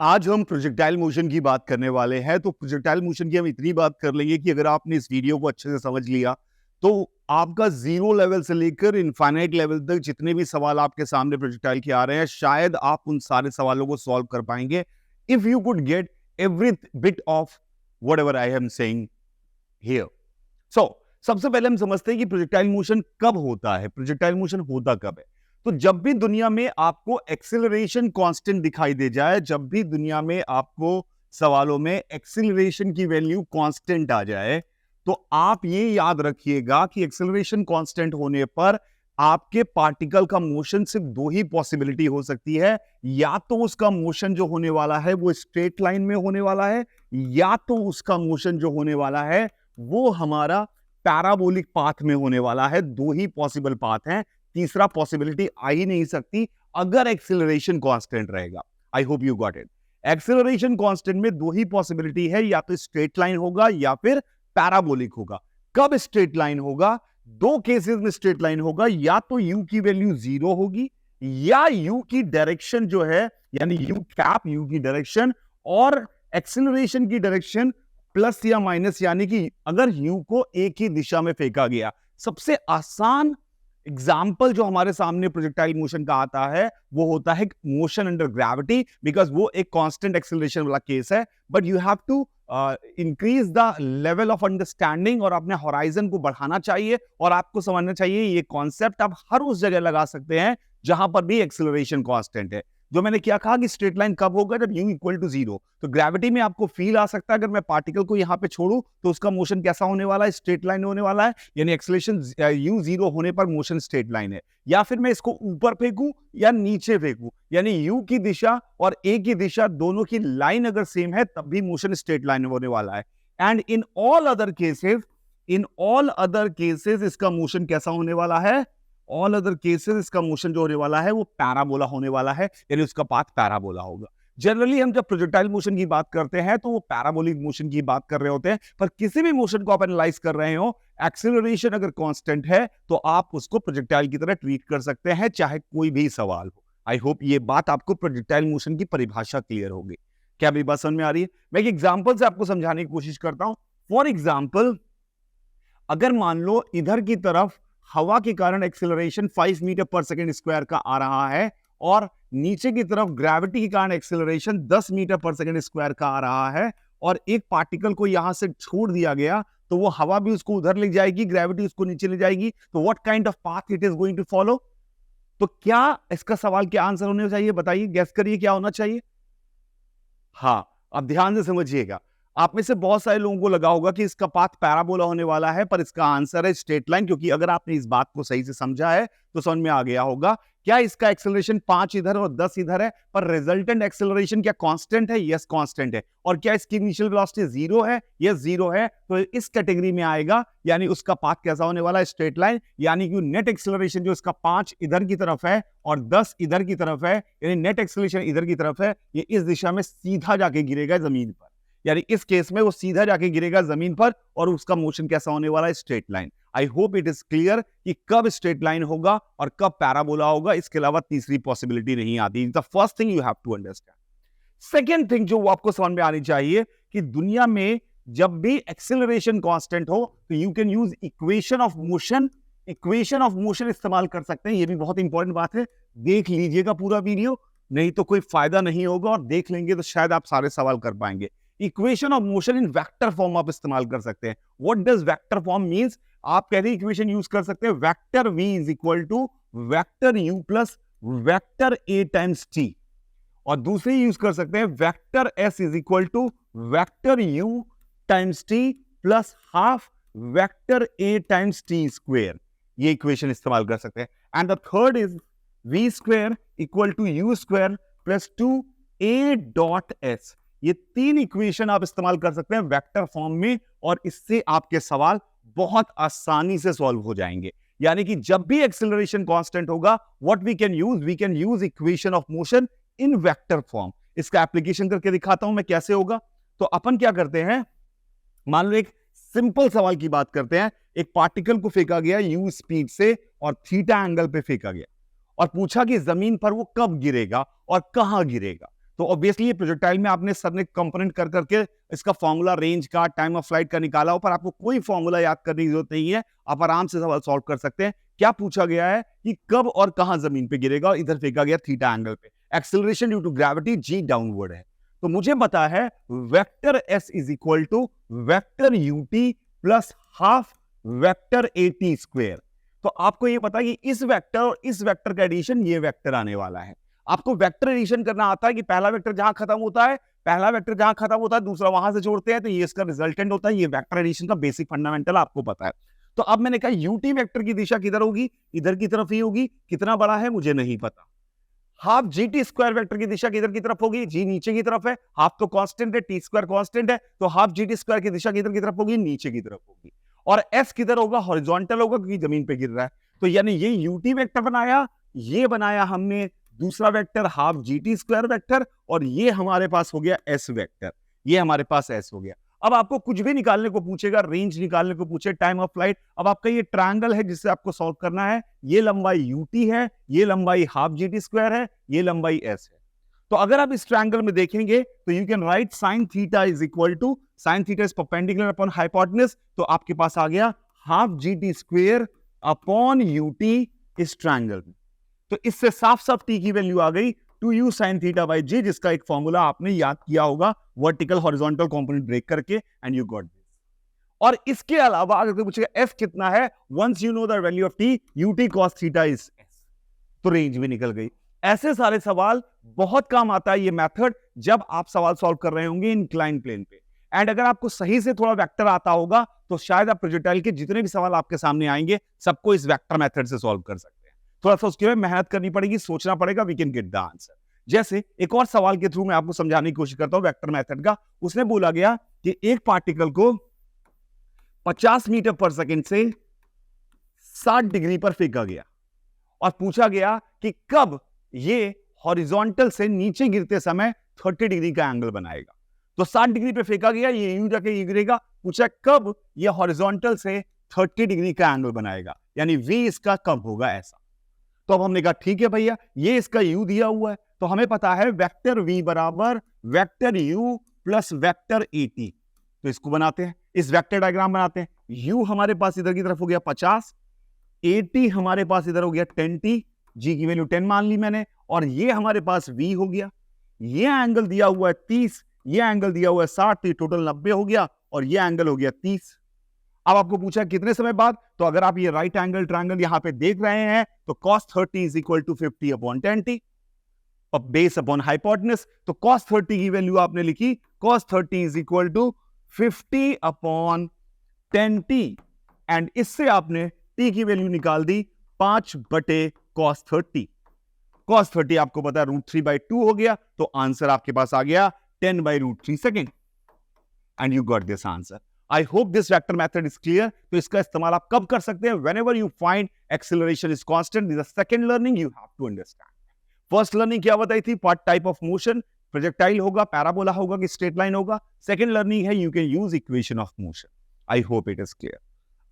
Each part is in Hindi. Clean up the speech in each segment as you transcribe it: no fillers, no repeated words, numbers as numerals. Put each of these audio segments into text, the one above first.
आज हम प्रोजेक्टाइल मोशन की बात करने वाले हैं। तो प्रोजेक्टाइल मोशन की हम इतनी बात कर लेंगे कि अगर आपने इस वीडियो को अच्छे से समझ लिया तो आपका जीरो लेवल से लेकर इनफाइनाइट लेवल तक जितने भी सवाल आपके सामने प्रोजेक्टाइल के आ रहे हैं, शायद आप उन सारे सवालों को सॉल्व कर पाएंगे if you could get every bit of whatever I am saying here. So सबसे पहले हम समझते हैं कि प्रोजेक्टाइल मोशन कब होता है। प्रोजेक्टाइल मोशन होता कब है? तो जब भी दुनिया में आपको एक्सेलरेशन कांस्टेंट दिखाई दे जाए, जब भी दुनिया में आपको सवालों में एक्सेलरेशन की वैल्यू कांस्टेंट आ जाए, तो आप ये याद रखिएगा कि एक्सेलरेशन कांस्टेंट होने पर आपके पार्टिकल का मोशन सिर्फ दो ही पॉसिबिलिटी हो सकती है। या तो उसका मोशन जो होने वाला है वो स्ट्रेट लाइन में होने वाला है, या तो उसका मोशन जो होने वाला है वो हमारा पैराबोलिक पाथ में होने वाला है। दो ही पॉसिबल पाथ हैं, तीसरा पॉसिबिलिटी आ ही नहीं सकती अगर एक्सेलरेशन कांस्टेंट रहेगा। I hope you got it. Acceleration constant में दो ही पॉसिबिलिटी है, या तो स्ट्रेट लाइन होगा या फिर पैराबोलिक होगा। कब स्ट्रेट लाइन होगा? दो केसेस में स्ट्रेट लाइन होगा, या तो यू की वैल्यू 0 होगी या यू की डायरेक्शन जो है यानी यू कैप, यू की डायरेक्शन और एक्सेलरेशन की डायरेक्शन प्लस या माइनस, यानी कि अगर यू को एक ही दिशा में फेंका गया। सबसे आसान एग्जाम्पल जो हमारे सामने प्रोजेक्टाइल मोशन का आता है वो होता है मोशन अंडर ग्रेविटी, बिकॉज वो एक कांस्टेंट एक्सेलरेशन वाला केस है। But you have to increase the level of understanding और अपने होराइजन को बढ़ाना चाहिए और आपको समझना चाहिए ये कॉन्सेप्ट आप हर उस जगह लगा सकते हैं जहां पर भी एक्सेलरेशन कांस्टेंट है। जो मैंने क्या कहा कि स्ट्रेट लाइन कब होगा? जब u इक्वल टू 0। तो ग्रेविटी में आपको फील आ सकता है अगर मैं पार्टिकल को यहां पे छोड़ूं तो उसका मोशन कैसा होने वाला है? स्ट्रेट लाइन होने वाला है, यानी एक्सेलरेशन u 0 होने पर मोशन स्ट्रेट लाइन है। या फिर मैं इसको ऊपर फेंकूं या नीचे फेंकूं, यानी u की दिशा और a की दिशा दोनों की लाइन अगर सेम है तब भी मोशन स्ट्रेट लाइन होने वाला है। And in all other cases इसका मोशन कैसा होने वाला है? ऑल अदर केसेस इसका मोशन जो होने वाला है वो पैराबोला होने वाला है, यानी उसका पाथ पैराबोला होगा। जनरली हम जब प्रोजेक्टाइल मोशन की बात करते हैं तो वो पैराबोलिक मोशन की बात कर रहे होते हैं, पर किसी भी मोशन को आप एनालाइज कर रहे हो, एक्सेलरेशन अगर कांस्टेंट है तो आप उसको प्रोजेक्टाइल की तरह ट्रीट कर सकते हैं, चाहे कोई भी सवाल हो। आई होप ये बात आपको प्रोजेक्टाइल मोशन की परिभाषा क्लियर होगी। क्या मेरी बात समझ में आ रही है? मैं एक एग्जाम्पल से आपको समझाने की कोशिश करता हूं। फॉर एग्जाम्पल, अगर मान लो इधर की तरफ हवा के कारण एक्सेलरेशन 5 मीटर पर सेकेंड स्क्वायर का आ रहा है और नीचे की तरफ ग्रेविटी के कारण एक्सेलरेशन 10 मीटर पर सेकेंड स्क्वायर का आ रहा है, और एक पार्टिकल को यहां से छोड़ दिया गया तो वो हवा भी उसको उधर ले जाएगी, ग्रेविटी उसको नीचे ले जाएगी। तो what kind of path it is going to follow? तो क्या इसका सवाल क्या आंसर होने चाहिए? बताइए, गेस करिए क्या होना चाहिए। हाँ, अब ध्यान से समझिएगा। आप में से बहुत सारे लोगों को लगा होगा कि इसका पाथ पैराबोला होने वाला है, पर इसका आंसर है स्ट्रेट लाइन, क्योंकि अगर आपने इस बात को सही से समझा है तो समझ में आ गया होगा। क्या इसका एक्सेलरेशन 5 इधर और 10 इधर है, पर रिजल्टेंट एक्सेलरेशन क्या कांस्टेंट है? यस, कांस्टेंट है। और क्या इसकी इनिशियल वेलोसिटी 0 है? यस, 0 है। तो इस कैटेगरी में आएगा, यानी उसका पाथ कैसा होने वाला है? Straight line. यानी कि नेट एक्सेलरेशन जो इसका 5 इधर की तरफ है और 10 इधर की तरफ है, यानी नेट एक्सेलरेशन इधर की तरफ है, ये इस दिशा में सीधा जाके गिरेगा जमीन पर। यानी इस केस में वो सीधा जाके गिरेगा जमीन पर और उसका मोशन कैसा होने वाला है? Straight line. I hope it is clear कि कब स्ट्रेट लाइन होगा और कब पैराबोला होगा। इसके अलावा तीसरी पॉसिबिलिटी नहीं आती। The first thing you have to understand. Second thing जो आपको समझ में आनी चाहिए कि दुनिया में जब भी एक्सेलरेशन कांस्टेंट हो तो you can use equation of motion. Equation of motion इस्तेमाल कर सकते हैं। ये भी बहुत इंपॉर्टेंट बात है, देख लीजिएगा पूरा वीडियो, नहीं तो कोई फायदा नहीं होगा, और देख लेंगे तो शायद आप सारे सवाल कर पाएंगे। Equation of motion in vector form आप इस्तेमाल कर सकते हैं। What does vector form means? आप कहते हैं इक्वेशन यूज कर सकते हैं, vector v is equal to vector u plus vector a times t, और दूसरी यूज कर सकते हैं वेक्टर s is equal to vector u times t plus half vector a times t square. ये इक्वेशन इस्तेमाल कर सकते हैं। And the third is v square equal to u square plus 2a dot s। ये तीन इक्वेशन आप इस्तेमाल कर सकते हैं वेक्टर फॉर्म में, और इससे आपके सवाल बहुत आसानी से सॉल्व हो जाएंगे। यानी कि जब भी एक्सेलरेशन कांस्टेंट होगा, what we can use equation of motion in vector form. इसका एप्लीकेशन करके दिखाता हूं मैं कैसे होगा। तो अपन क्या करते हैं, मान लो एक सिंपल सवाल की बात करते हैं। एक पार्टिकल को फेंका गया u स्पीड से और थीटा एंगल पे फेंका गया, और पूछा कि जमीन पर वो कब गिरेगा और कहां गिरेगा। तो ऑब्वियसली ये प्रोजेक्टाइल में आपने सर ने कंपोनेंट कर करके इसका फॉर्मूला रेंज का, टाइम ऑफ फ्लाइट का निकाला हो, पर आपको कोई फॉर्मूला याद करने की जरूरत नहीं है, आप आराम से सवाल सॉल्व कर सकते हैं। क्या पूछा गया है कि कब और कहां जमीन पे गिरेगा, और इधर फेंका गया थीटा एंगल पे, acceleration due to gravity g downward है। तो मुझे पता है vector s is equal to vector u t plus half vector a t square. तो आपको ये पता है कि इस वेक्टर और इस वेक्टर का एडिशन ये वेक्टर आने वाला है। आपको वेक्टर एडिशन करना आता है कि पहला वेक्टर जहां खत्म होता है, दूसरा वहां से जोड़ते हैं, तो ये इसका रिजल्टेंट होता है। ये वेक्टर एडिशन का बेसिक फंडामेंटल आपको पता है। तो अब मैंने कहा यूटी वेक्टर की दिशा किधर होगी, इधर की तरफ ही होगी। कितना बड़ा है मुझे नहीं पता। Half g t square vector की दिशा किधर की तरफ होगी, जी नीचे की तरफ है, हाफ तो कांस्टेंट है, टी स्क्वायर कांस्टेंट है, तो हाफ जी टी स्क्वायर की दिशा किधर की तरफ होगी, नीचे की तरफ होगी। और एस किधर होगा, हॉरिजॉन्टल होगा, क्योंकि जमीन पे गिर रहा है। तो यानी ये यूटी वेक्टर बनाया, ये बनाया हमने दूसरा vector half g t square vector, और ये हमारे पास हो गया एस वेक्टर, ये हमारे पास एस हो गया। अब आपको कुछ भी निकालने को पूछेगा, रेंज निकालने को पूछे, टाइम ऑफ फ्लाइट, अब आपका ये ट्रायंगल है जिससे आपको सॉल्व करना है, ये लंबाई यूटी है, ये लंबाई हाफ जी टी स्क्वायर है, ये लंबाई एस है। तो अगर आप इस ट्रायंगल में देखेंगे तो you can write sine theta is equal to, sine theta is perpendicular upon hypotenuse, तो आपके पास आ गया half g t square upon u t इस ट्रायंगल में। तो इससे साफ साफ टी की वैल्यू आ गई 2u sin थीटा बाई जी, जिसका एक फॉर्मूला आपने याद किया होगा वर्टिकल हॉरिजॉन्टल कंपोनेंट ब्रेक करके, एंड यू गॉट दिस। और इसके अलावा अगर कोई पूछेगा f कितना है, once you know the value of t, ut cos theta is s, तो रेंज भी निकल गई। ऐसे सारे सवाल बहुत काम आता है ये मेथड जब आप सवाल सॉल्व कर रहे होंगे इंक्लाइन प्लेन पे। एंड अगर आपको सही से थोड़ा वेक्टर आता होगा तो शायद आप प्रोजेक्टाइल के जितने भी सवाल आपके सामने आएंगे सबको इस वेक्टर मेथड से सॉल्व कर सकते हैं। थोड़ा सा उसके लिए मेहनत करनी पड़ेगी, सोचना पड़ेगा, we can get the answer. जैसे एक और सवाल के थ्रू मैं आपको समझाने की कोशिश करता हूं वेक्टर मेथड का। उसने बोला गया कि एक पार्टिकल को 50 मीटर पर सेकंड से 60 डिग्री पर फेंका गया, और पूछा गया कि कब ये हॉरिजॉन्टल से नीचे गिरते समय 30 डिग्री का एंगल बनाएगा। तो 60 डिग्री पे फेंका गया, ये यूं जाके ये गिरेगा। पूछा कब ये हॉरिजॉन्टल से 30 डिग्री का एंगल बनाएगा, यानी v इसका कब होगा ऐसा। तो अब हमने कहा ठीक है भैया, ये इसका u दिया हुआ है, तो हमें पता है वेक्टर v बराबर vector u plus vector at। तो इसको बनाते हैं, इस वेक्टर डायग्राम बनाते हैं। u हमारे पास इधर की तरफ हो गया 50, at हमारे पास इधर हो गया 10t, g की वैल्यू 10 मान ली मैंने, और ये हमारे पास v हो गया। ये एंगल दिया हुआ है 30, ये एंगल दिया हुआ है 60, तो टोटल 90 हो गया, और ये एंगल हो गया 30। अब आपको पूछा कितने समय बाद, तो अगर आप ये राइट एंगल ट्रायंगल यहां पे देख रहे हैं तो cos 30 is equal to 50 upon 10t base upon hypotenuse. तो cos 30 की वैल्यू आपने लिखी, cos 30 is equal to 50 upon 10t, and इससे आपने t की वैल्यू निकाल दी 5 बटे cos 30। cos 30 आपको पता है √3/2 हो गया, तो आंसर आपके पास आ गया 10/√3 second, and you got this answer. I hope this vector method is clear. तो इसका इस्तेमाल आप कब कर सकते हैं, whenever you find acceleration is constant. This is second learning you have to understand. First learning क्या बताई थी, part type of motion, projectile होगा, पैराबोला होगा कि स्ट्रेट लाइन होगा। सेकंड लर्निंग है you can use equation of motion. I hope it is clear.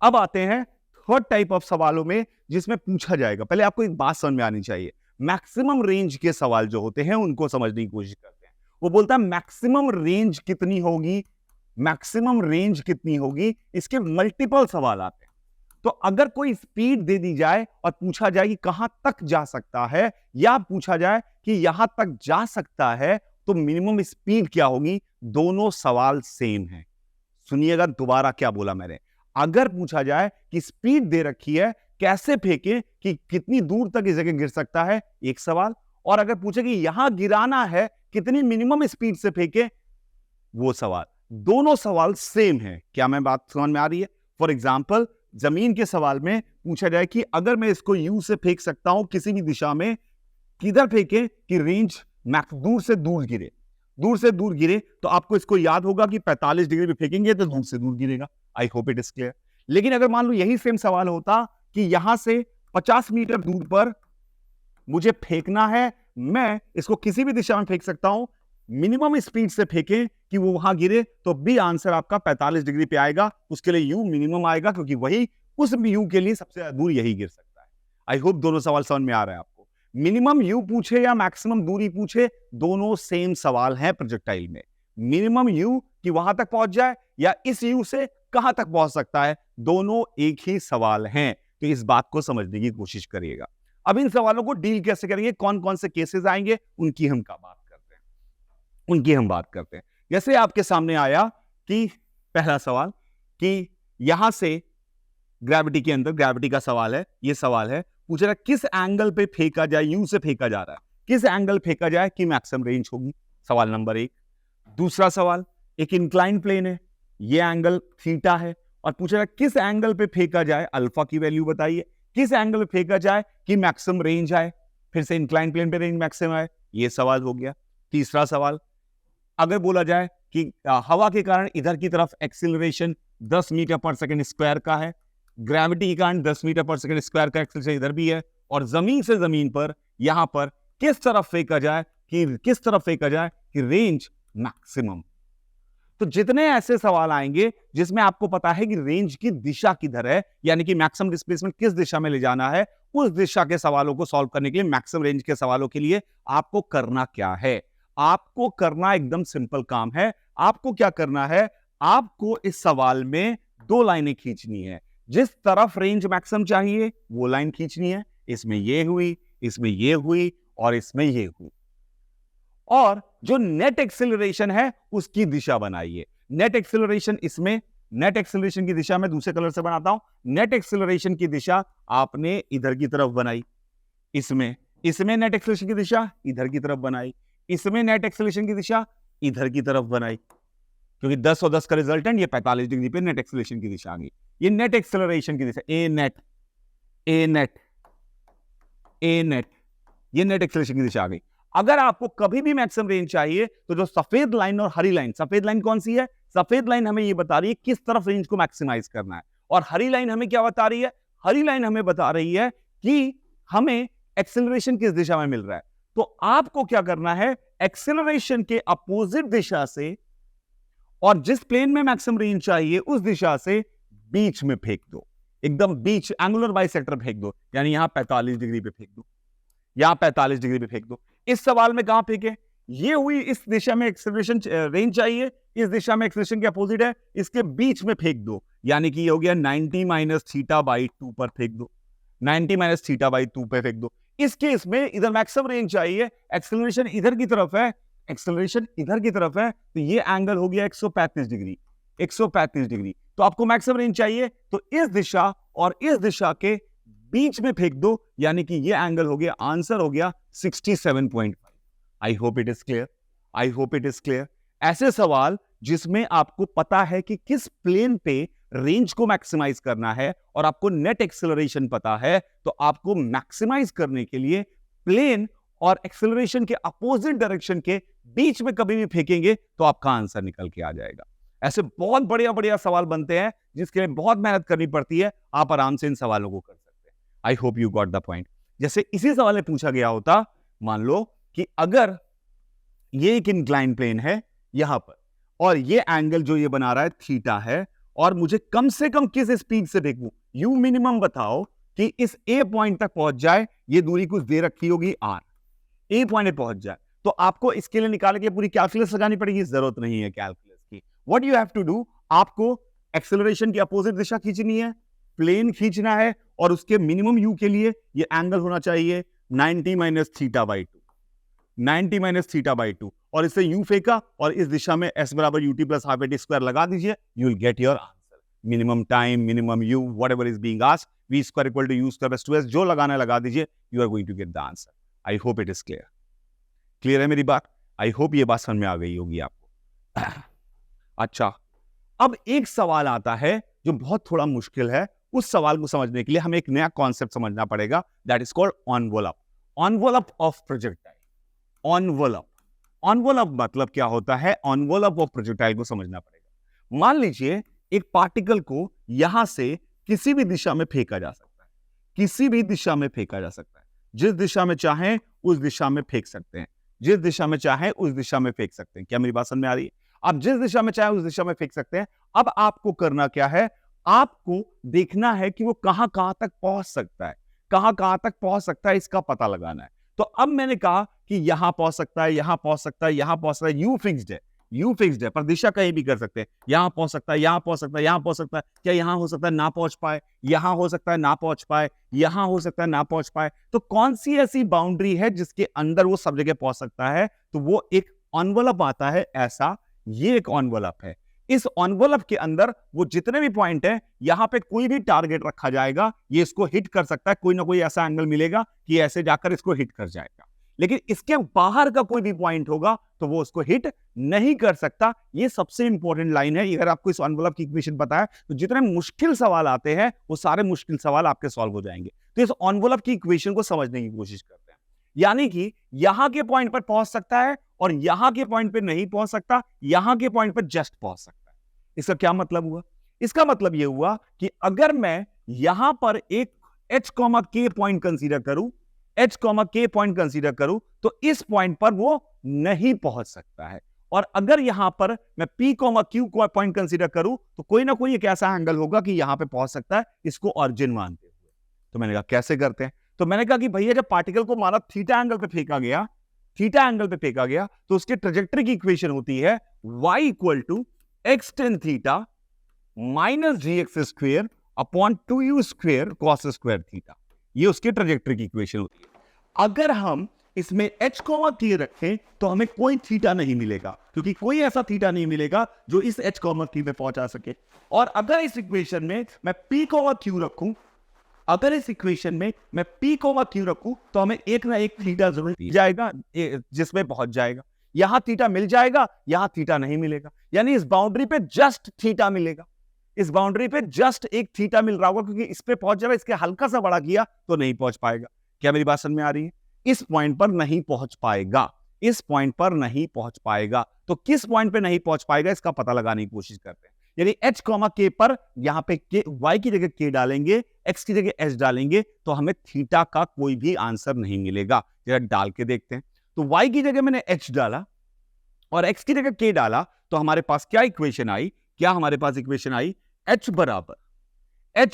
अब आते हैं थर्ड टाइप ऑफ सवालों में जिसमें पूछा जाएगा, पहले आपको एक बात समझ में आनी चाहिए, मैक्सिमम रेंज के सवाल जो होते हैं उनको समझने की कोशिश करते हैं। वो बोलता है मैक्सिमम रेंज कितनी होगी, मैक्सिमम रेंज कितनी होगी, इसके मल्टीपल सवाल आते हैं। तो अगर कोई स्पीड दे दी जाए और पूछा जाए कि कहां तक जा सकता है, या पूछा जाए कि यहां तक जा सकता है, तो मिनिमम स्पीड क्या होगी, दोनों सवाल सेम है। सुनिएगा दोबारा क्या बोला मैंने। अगर पूछा जाए कि स्पीड दे रखी है, कैसे फेंके कि कितनी दूर तक इस जगह गिर सकता है, एक सवाल। और अगर पूछे कि यहां गिराना है, कितनी मिनिमम स्पीड से फेंके, वो सवाल। दोनों सवाल सेम है। क्या मैं बात समझ में आ रही है? फॉर एग्जाम्पल जमीन के सवाल में पूछा जाए कि अगर मैं इसको यू से फेंक सकता हूं किसी भी दिशा में, किधर फेंके कि रेंज मैक्स दूर से दूर गिरे, दूर से दूर गिरे, तो आपको इसको याद होगा कि 45 डिग्री पे फेंकेंगे तो दूर से दूर गिरेगा। आई होप इट इज क्लियर। लेकिन अगर मान लो यही सेम सवाल होता कि यहां से 50 मीटर दूर पर मुझे फेंकना है, मैं इसको किसी भी दिशा में फेंक सकता हूं, मिनिमम स्पीड से फेंके कि वो वहां गिरे, तो भी आंसर आपका 45 डिग्री पे आएगा। उसके लिए यू मिनिमम आएगा, क्योंकि वही उस यू के लिए सबसे दूर यही गिर सकता है। आई होप दोनों सवाल समझ में आ रहा है आपको। मिनिमम यू पूछे या मैक्सिमम दूरी पूछे, दोनों सेम सवाल है प्रोजेक्टाइल में। मिनिमम यू कि वहां तक पहुंच जाए या इस यू से कहां तक पहुंच सकता है, दोनों एक ही सवाल हैं। तो इस बात को समझने की कोशिश करिएगा। अब इन सवालों को डील कैसे करेंगे, कौन कौन से केसेस आएंगे, उनकी हम बात करते हैं। जैसे आपके सामने आया कि पहला सवाल कि यहां से ग्रेविटी के अंदर, ग्रेविटी का सवाल है, ये सवाल है, पूछ रहा है किस एंगल पे फेंका जाए, यू से फेंका जा रहा है, किस एंगल फेंका जाए कि मैक्सिमम रेंज होगी, सवाल नंबर 1। दूसरा सवाल, एक इंक्लाइन प्लेन है, ये एंगल थीटा है, और पूछ रहा है किस एंगल पे फेंका जाए, अल्फा की वैल्यू बताइए, किस एंगल पे फेंका जाए कि मैक्सिमम रेंज आए, फिर से इंक्लाइन प्लेन पे रेंज मैक्सिमम आए, ये सवाल हो गया। तीसरा सवाल, अगर बोला जाए कि हवा के कारण इधर की तरफ एक्सीलरेशन 10 मीटर पर सेकंड स्क्वायर का है, ग्रेविटी के कारण 10 मीटर पर सेकंड स्क्वायर का एक्सीलरेशन इधर भी है, और जमीन से जमीन पर यहां पर किस तरफ फेंका जाए कि रेंज मैक्सिमम। तो जितने ऐसे सवाल आएंगे जिसमें आपको पता है कि रेंज की दिशा किधर है, यानी कि मैक्सिमम डिस्प्लेसमेंट किस दिशा में ले जाना है, उस दिशा के सवालों को सॉल्व करने के लिए, मैक्सिमम रेंज के सवालों के लिए आपको करना क्या है? आपको करना एकदम सिंपल काम है। आपको क्या करना है, आपको इस सवाल में 2 लाइनें खींचनी है। जिस तरफ रेंज मैक्सिमम चाहिए वो लाइन खींचनी है। इसमें ये हुई, इसमें ये हुई, और इसमें ये हुई। और जो नेट एक्सेलरेशन है उसकी दिशा बनाइए। नेट एक्सेलरेशन इसमें, नेट एक्सेलरेशन की दिशा मैं दूसरे कलर से बनाता हूं। नेट एक्सेलरेशन की दिशा आपने इधर की तरफ बनाई, इसमें नेट एक्सेलरेशन की दिशा इधर की तरफ बनाई, इसमें नेट एक्सेलरेशन की दिशा इधर की तरफ बनाई, क्योंकि 10 और 10 का रिजल्टेंट ये 45 डिग्री पे नेट एक्सेलरेशन की दिशा आ गई। ये नेट एक्सेलरेशन की दिशा, ए नेट, ये नेट एक्सेलरेशन की दिशा आ गई। अगर आपको कभी भी मैक्सिमम रेंज चाहिए तो जो सफेद लाइन और हरी लाइन, सफेद लाइन कौन सी है, सफेद लाइन हमें ये बता रही है किस तरफ रेंज को मैक्सिमाइज करना है, और हरी लाइन हमें क्या बता रही है, हरी लाइन हमें बता रही है कि हमें एक्सेलरेशन किस दिशा में मिल रहा है। तो आपको क्या करना है, एक्सेलरेशन के अपोजिट दिशा से और जिस प्लेन में मैक्सिमम रेंज चाहिए उस दिशा से बीच में फेंक दो, एकदम बीच, एंगुलर बाइसेक्टर फेंक दो, यानी यहां 45 डिग्री पे फेंक दो, यहां 45 डिग्री पे फेंक दो। इस सवाल में कहां फेंके, ये हुई, इस दिशा में एक्सेलरेशन रेंज चाहिए, इस दिशा में एक्सेलरेशन के अपोजिट है, इसके बीच में फेंक दो, यानी कि ये हो गया 90 माइनस थीटा बाई 2 पर फेंक दो, 90 माइनस थीटा बाई 2 पे फेंक दो। इस केस में इधर मैक्सिमम रेंज चाहिए, एक्सेलरेशन इधर की तरफ है, एक्सेलरेशन इधर की तरफ है, तो ये एंगल हो गया 135 डिग्री, 135 डिग्री। तो आपको मैक्सिमम रेंज चाहिए तो इस दिशा और इस दिशा के बीच में फेंक दो, यानी कि ये एंगल हो गया, आंसर हो गया 67.5। आई hope it is clear, I hope it is clear. ऐसे सवाल जिसमें आपको पता है कि किस प्लेन पे रेंज को मैक्सिमाइज करना है और आपको नेट एक्सेलरेशन पता है, तो आपको मैक्सिमाइज करने के लिए प्लेन और एक्सेलरेशन के अपोजिट डायरेक्शन के बीच में कभी भी फेंकेंगे तो आपका आंसर निकल के आ जाएगा। ऐसे बहुत बढ़िया बढ़िया सवाल बनते हैं जिसके लिए बहुत मेहनत करनी पड़ती है, आप आराम से इन सवालों को कर सकते हैं। I hope you got the point. जैसे इसी सवाल में पूछा गया होता, मान लो कि अगर ये एक इंक्लाइन प्लेन है यहां पर, और ये एंगल जो ये बना रहा है थीटा है, और मुझे कम से कम किस स्पीड से फेंकूं, यू मिनिमम बताओ कि इस ए पॉइंट तक पहुंच जाए, ये दूरी कुछ दे रखी होगी आर, ए पॉइंट पे पहुंच जाए, तो आपको इसके लिए निकालने के लिए पूरी कैलकुलस लगानी पड़ेगी, जरूरत नहीं है कैलकुलस की। What you have to do, आपको एक्सेलरेशन की अपोजिट दिशा खींचनी है, प्लेन खींचना है, और उसके मिनिमम यू के लिए ये एंगल होना चाहिए 90 minus theta by 2, 90 minus theta by 2, और इससे यू फेंका और इस दिशा में एस बराबर u t plus half a t square लगा दीजिए, you will get your answer. Minimum time, minimum u, whatever is being asked, we square equal to u square plus 2s, जो लगाना है लगा दीजिए, you are going to get the answer. I hope it is clear. Clear है मेरी बात? आई होप ये बात समझ में आ गई होगी आपको। अच्छा, अब एक सवाल आता है जो बहुत थोड़ा मुश्किल है। उस सवाल को समझने के लिए हमें एक नया कॉन्सेप्ट समझना पड़ेगा, that is called envelope, envelope of projectile. Envelope, envelope मतलब क्या होता है, एनवेलप ऑफ प्रोजेक्टाइल को समझना पड़ेगा। मान लीजिए एक पार्टिकल को यहां से किसी भी दिशा में फेंका जा सकता है, किसी भी दिशा में फेंका जा सकता है, जिस दिशा में चाहें उस दिशा में फेंक सकते हैं, जिस दिशा में चाहें उस दिशा में फेंक सकते हैं। क्या मेरी बात समझ में आ रही है? आप जिस दिशा में चाहें उस दिशा में फेंक सकते हैं। अब आपको करना क्या है, आपको देखना है कि वो कहां कहां तक पहुंच सकता है, कहां कहां तक पहुंच सकता है, इसका पता लगाना है। तो अब मैंने कहा कि यहां पहुंच सकता है, यहां पहुंच सकता है, यहां पहुंच सकता है, यू फिक्स्ड है, पर दिशा कहीं भी कर सकते हैं। यहां पहुंच सकता है, यहां पहुंच सकता है, यहां पहुंच सकता है। क्या यहां हो सकता है ना पहुंच पाए, यहां हो सकता है ना पहुंच पाए, यहां हो सकता है ना पहुंच पाए। तो कौन सी ऐसी बाउंड्री है जिसके अंदर वो सब जगह पहुंच सकता है? तो वो एक एनवलप आता है ऐसा, ये एक एनवलप है। इस एनवलप के अंदर वो जितने भी पॉइंट है, यहां पे कोई भी टारगेट रखा जाएगा, ये इसको हिट कर सकता है, कोई ना कोई ऐसा एंगल मिलेगा कि ऐसे जाकर इसको हिट कर जाएगा। लेकिन इसके बाहर का कोई भी पॉइंट होगा तो वो उसको हिट नहीं कर सकता। ये सबसे इंपॉर्टेंट लाइन है। अगर आपको इस एनवलप की इक्वेशन पता है तो जितने मुश्किल सवाल आते हैं वो सारे मुश्किल सवाल आपके सॉल्व हो जाएंगे। तो इस एनवलप की इक्वेशन को समझने की कोशिश करते हैं। यानी कि यहां के पॉइंट पर पहुंच सकता है और यहां के पॉइंट पर नहीं पहुंच सकता, यहां के पॉइंट पर जस्ट पहुंच सकता है। इसका क्या मतलब हुआ? इसका मतलब यह हुआ कि अगर मैं यहां पर एक h, k पॉइंट कंसीडर करूं, h, k पॉइंट कंसीडर करूं, तो इस पॉइंट पर वो नहीं पहुंच सकता है। और अगर यहां पर मैं p, q पॉइंट कंसीडर करूं तो कोई ना कोई एक ऐसा एंगल होगा कि यहां पे पहुंच सकता है, इसको ऑरिजिन मानते हुए। तो मैंने कहा कैसे करते हैं? तो मैंने कहा कि भैया जब पार्टिकल को माना थीटा एंगल पे फेंका गया, थीटा एंगल पे फेंका गया, तो उसके ट्रेजेक्टरी की इक्वेशन होती है y equal to x tan theta minus gx² upon 2u square cos square theta. ये उसके ट्रेजेक्टरी की इक्वेशन होती है। अगर हम इसमें h, k रखें तो हमें कोई थीटा नहीं मिलेगा, क्योंकि कोई ऐसा थीटा नहीं मिलेगा जो इस h, k पे पहुंचा सके। और अगर इस इक्वेशन में मैं p, q रखूं, अगर इस इक्वेशन में मैं p, q रखूं तो हमें एक ना एक थीटा जरूर मिल जाएगा जिसमें पहुंच जाएगा। यहां थीटा मिल जाएगा, यहां थीटा नहीं मिलेगा, यानी इस बाउंड्री पे जस्ट थीटा मिलेगा। इस बाउंड्री पे जस्ट एक थीटा मिल रहा होगा, क्योंकि इस पे पहुंच जाएगा, इसके हल्का सा बड़ा किया तो नहीं पहुंच पाएगा। क्या मेरी बात समझ में आ रही है? इस पॉइंट पर नहीं पहुंच पाएगा, इस पॉइंट पर नहीं पहुंच पाएगा। तो किस पॉइंट पे नहीं पहुंच पाएगा इसका पता लगाने की कोशिश करते हैं। यानी h, k पर यहां पे y की जगह k डालेंगे, x की जगह h डालेंगे, तो हमें थीटा का कोई भी आंसर नहीं मिलेगा। जरा डाल के देखते हैं। तो y की जगह मैंने h डाला और x की जगह k डाला, तो हमारे पास क्या इक्वेशन आई? क्या हमारे पास इक्वेशन आई? h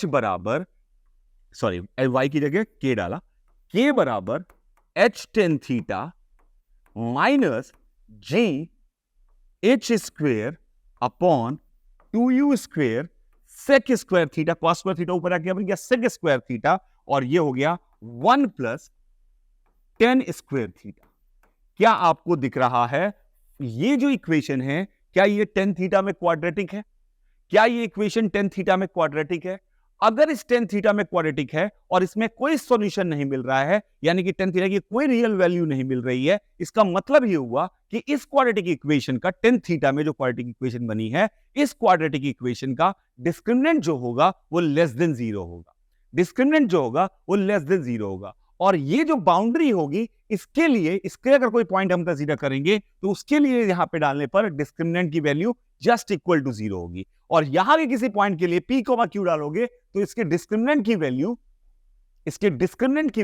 बराबर सॉरी, y की जगह k डाला, k बराबर h tan theta minus g h square upon 2u square sec square theta, cos square theta ऊपर आ गया, बन गया sec स्क्वायर थीटा, और ये हो गया 1 प्लस tan स्क्वायर थीटा। क्या आपको दिख रहा है? ये जो इक्वेशन है, क्या ये tan थीटा में क्वाड्रेटिक है? क्या ये इक्वेशन tan थीटा में क्वाड्रेटिक है? अगर इस tan थीटा में क्वाड्रेटिक है और इसमें कोई सॉल्यूशन नहीं मिल रहा है, यानी कि tan थीटा की कोई रियल वैल्यू नहीं मिल रही है, इसका मतलब ये हुआ कि इस क्वाड्रेटिक इक्वेशन का tan थीटा में जो क्वाड्रेटिक इक्वेशन बनी है, इस क्वाड्रेटिक इक्वेशन का डिस्क्रिमिनेंट जो होगा वो लेस देन 0 होगा। डिस्क्रिमिनेंट जो होगा वो लेस देन 0 होगा। और ये जो बाउंड्री होगी, इसके लिए, इसके अगर कोई पॉइंट हम कंसीडर करेंगे तो उसके लिए यहां पे डालने पर डिस्क्रिमिनेंट की वैल्यू जस्ट इक्वल टू 0 होगी। और यहां के किसी पॉइंट के लिए p, q डालोगे तो इसके डिस्क्रिमिनेंट की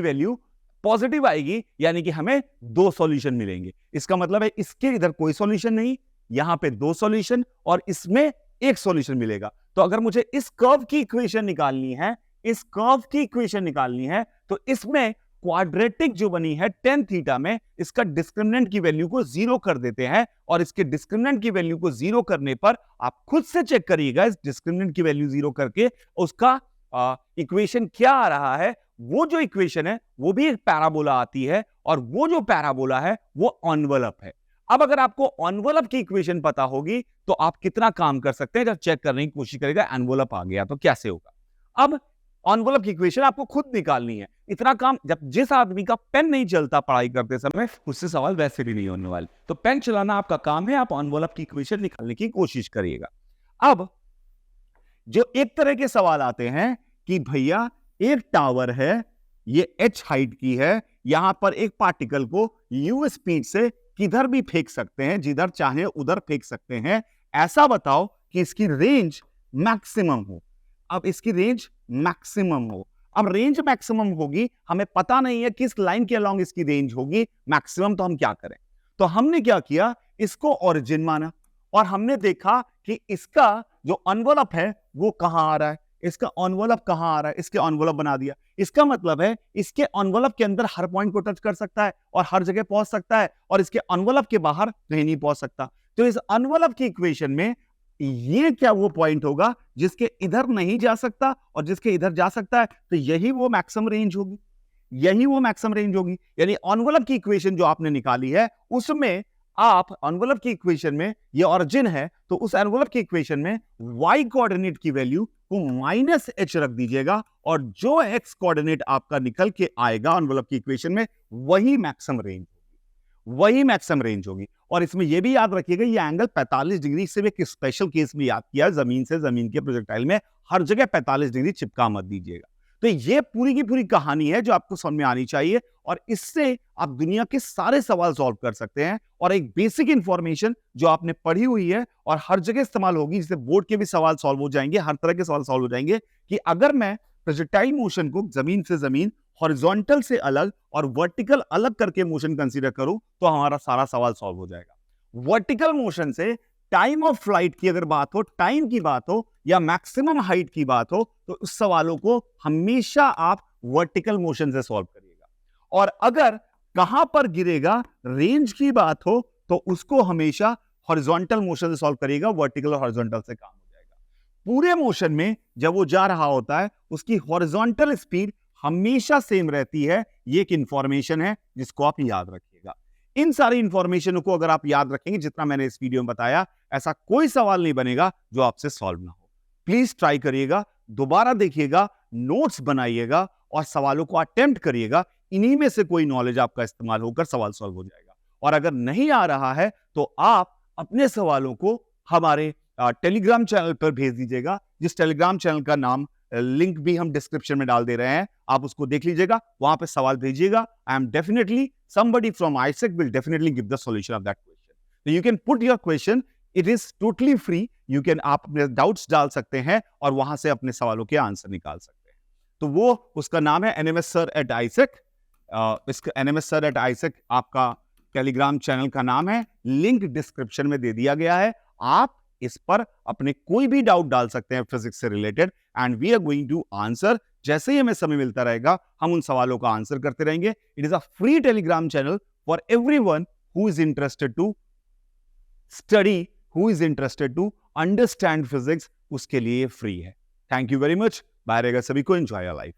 वैल्यू पॉजिटिव आएगी, यानी कि हमें 2 सॉल्यूशन मिलेंगे। इसका मतलब है इसके इधर कोई सॉल्यूशन नहीं, यहां पे 2 सॉल्यूशन और इसमें 1 सॉल्यूशन मिलेगा। तो अगर मुझे इस कर्व की इक्वेशन निकालनी है, इस कर्व की इक्वेशन निकालनी है, तो इसमें क्वाड्रेटिक जो बनी है tan थीटा में, इसका डिस्क्रिमिनेंट की वैल्यू को 0 कर देते हैं। और इसके डिस्क्रिमिनेंट की वैल्यू को 0 करने पर आप खुद से चेक करिएगा, इस डिस्क्रिमिनेंट की वैल्यू 0 करके उसका इक्वेशन क्या आ रहा है। वो जो इक्वेशन है वो भी एक पैराबोला आती है, और वो जो पैराबोला है वो एनवलप है। अब अगर आपको एनवलप की इक्वेशन पता होगी तो आप कितना काम कर सकते हैं। जब चेक करने की कोशिश करेगा एनवलप आ गया तो कैसे होगा। अब एनवलप की इक्वेशन आपको खुद निकालनी है। इतना काम, जब जिस आदमी का पेन नहीं चलता पढ़ाई करते समय, उससे सवाल वैसे भी नहीं होने वाले। तो पेन चलाना आपका काम है, आप एनवलप की इक्वेशन निकालने की कोशिश करिएगा। अब जो एक तरह के सवाल आते हैं कि भैया एक टावर है, ये h हाइट की है, यहां पर एक पार्टिकल को u स्पीड से किधर भी फेंक सकते हैं, जिधर चाहे उधर फेंक सकते हैं। ऐसा बताओ कि इसकी रेंज मैक्सिमम हो। अब इसकी रेंज मैक्सिमम हो, अब रेंज मैक्सिमम होगी, हमें पता नहीं है किस लाइन के अलोंग इसकी रेंज होगी मैक्सिमम, तो हम क्या करें? तो हमने क्या किया, इसको ओरिजिन माना और हमने देखा कि इसका जो एनवलप है वो कहां आ रहा है। इसका एनवलप कहां आ रहा है, इसके एनवलप बना दिया। इसका मतलब है इसके एनवलप के अंदर हर पॉइंट को टच कर सकता है और हर जगह पहुंच सकता है, और इसके एनवलप के बाहर कहीं नहीं पहुंच सकता। तो इस एनवलप की इक्वेशन में ये क्या वो पॉइंट होगा जिसके इधर नहीं जा सकता और जिसके इधर जा सकता है, तो यही वो मैक्सिमम रेंज होगी, यही वो मैक्सिमम रेंज होगी। यानी एनवलप की इक्वेशन जो आपने निकाली है उसमें आप एनवलप की इक्वेशन में ये ओरिजिन है, तो उस एनवलप की इक्वेशन में y कोऑर्डिनेट की वैल्यू को -h रख दीजिएगा, और जो x कोऑर्डिनेट आपका निकल के आएगा एनवलप की इक्वेशन में वही मैक्सिमम रेंज होगी, वही मैक्सिमम रेंज होगी। और इसमें यह भी याद रखिएगा ये एंगल 45 डिग्री से एक स्पेशल केस में याद किया, जमीन से जमीन के प्रोजेक्टाइल में हर जगह 45 डिग्री चिपका मत दीजिएगा। तो ये पूरी की पूरी कहानी है जो आपको समझ में आनी चाहिए, और इससे आप दुनिया के सारे सवाल सॉल्व कर सकते हैं। और एक बेसिक इंफॉर्मेशन जो आपने पढ़ी हुई है और हर जगह इस्तेमाल होगी, जिससे बोर्ड के भी सवाल सॉल्व हो जाएंगे, हर तरह के सवाल सॉल्व हो जाएंगे, कि अगर मैं प्रोजेक्टाइल मोशन को जमीन से जमीन, हॉरिजॉन्टल से अलग और वर्टिकल अलग करके मोशन कंसीडर करूं तो हमारा सारा सवाल सॉल्व हो जाएगा। वर्टिकल मोशन से टाइम ऑफ फ्लाइट की अगर बात हो, टाइम की बात हो, या मैक्सिमम हाइट की बात हो, तो उस सवालों को हमेशा आप वर्टिकल मोशन से सॉल्व करिएगा। और अगर कहां पर गिरेगा रेंज की बात हो, तो उसको हमेशा हॉरिजॉन्टल मोशन से सॉल्व करिएगा, वर्टिकल और हॉरिजॉन्टल से काम हो जाएगा। पूरे मोशन में जब वो जा रहा होता है उसकी हॉरिजॉन्टल स्पीड हमेशा सेम रहती है। ये एक इंफॉर्मेशन है जिसको आप याद रखिएगा। इन सारी इंफॉर्मेशन को अगर आप याद रखेंगे जितना मैंने इस वीडियो में बताया, ऐसा कोई सवाल नहीं बनेगा जो आपसे सॉल्व ना हो। प्लीज ट्राई करिएगा, दोबारा देखिएगा, नोट्स बनाइएगा और सवालों को अटेम्प्ट करिएगा। इन्हीं में से कोई नॉलेज आपका इस्तेमाल होकर सवाल सॉल्व हो जाएगा। और अगर नहीं आ रहा है तो आप अपने सवालों को हमारे टेलीग्राम चैनल पर भेज दीजिएगा, जिस टेलीग्राम चैनल का नाम लिंक भी हम डिस्क्रिप्शन में डाल दे रहे हैं, आप उसको देख लीजिएगा, वहां पे सवाल भेजिएगा। I am definitely somebody from ISEC will definitely give the solution of that question. So you can put your question, it is totally free. You can आप अपने डाउट्स डाल सकते हैं और वहां से अपने सवालों के आंसर निकाल सकते हैं। तो वो उसका नाम है NMS Sir at ISEC। इसका NMS Sir at ISEC आपका टेलीग्राम चैनल का नाम है, लिंक डिस्क्रिप्शन में दे दिया गया है। आप इस पर अपने कोई भी डाउट डाल सकते हैं फिजिक्स से related, and we are going to answer. जैसे ही हमें समय मिलता रहेगा हम उन सवालों का आंसर करते रहेंगे। It is a free Telegram channel for everyone who is interested to study, who is interested to understand physics, उसके लिए फ्री है। Thank you very much. Bye रहेगा सभी को। Enjoy your life.